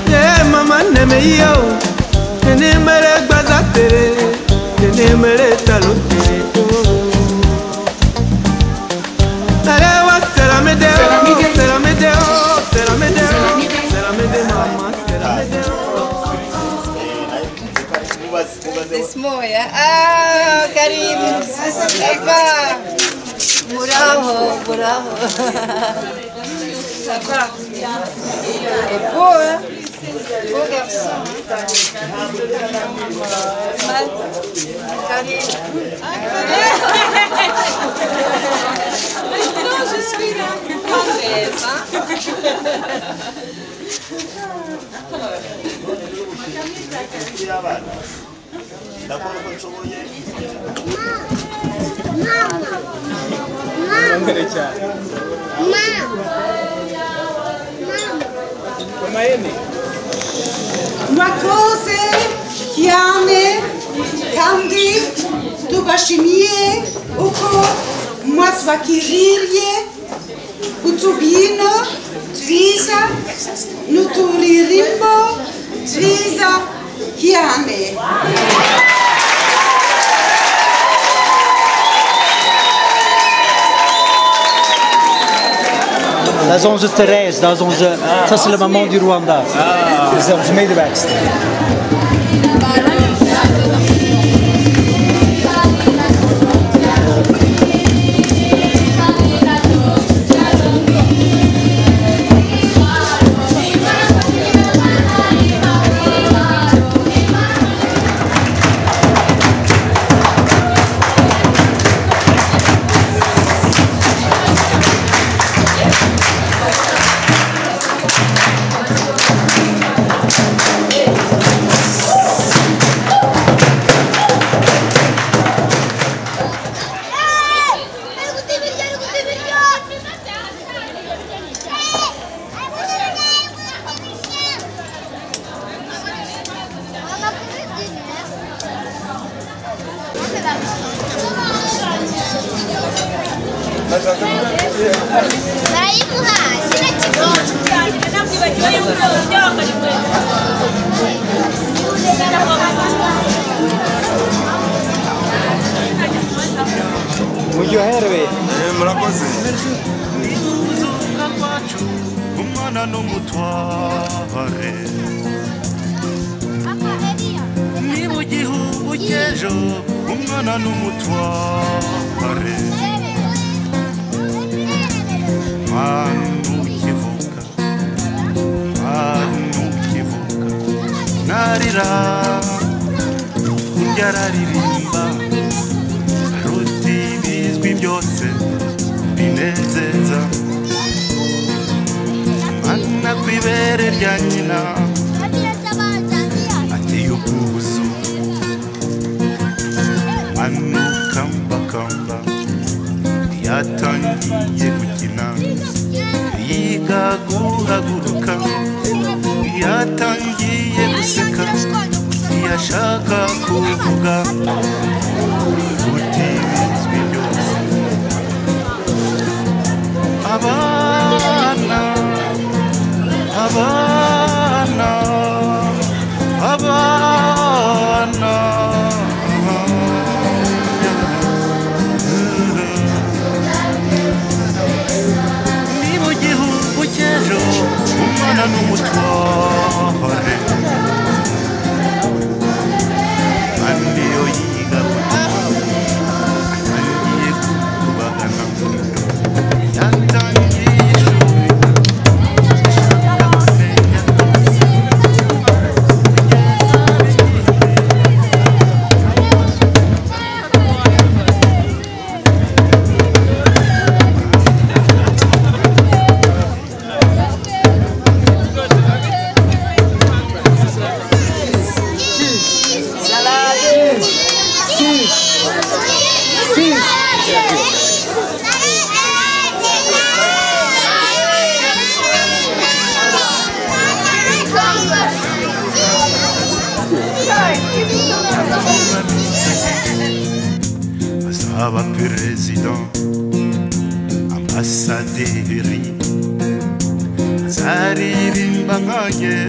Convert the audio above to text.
Yeah, mama neme yo, nene mere gbazatere, nene mere talotere. Nalewa selamede, selamede, selamede, selamede mama, selamede. C'est small, yeah? Ah, Karim, Eva. Bravo, bravo. Ça va. C'est beau, hein? Beau garçon. Mal. Karim. Non, je suis là. Mauvaise, hein? Mwakoze, Kiane, Kandi, tubashimiye uko mwatwakiriye utubino twiza n'uturirimbo twiza Kiane. Dat is onze Therese, dat is de maman du Rwanda. Dat is onze medewerkster. Muryoherewe. Murakoze. Umwana n'umutware ni mu gihugu cy'ejo umwana n'umutware ukivuka narira undi araririmba ruti bizwi byose binezeza mana kwibere rya nyina ateye ubwuzu manu kamba yatangiye gukina yiga guhaguruka yatangiye guseka yashaka kuvuga ruti bizwi byose abana ni mu gihugu cy'ejo umwana n'umutware kandi iyo yiga atangiye kubagana yatangiye ishuri ashaka kumenya Azaba président, ambassadeur aririmba nkanjye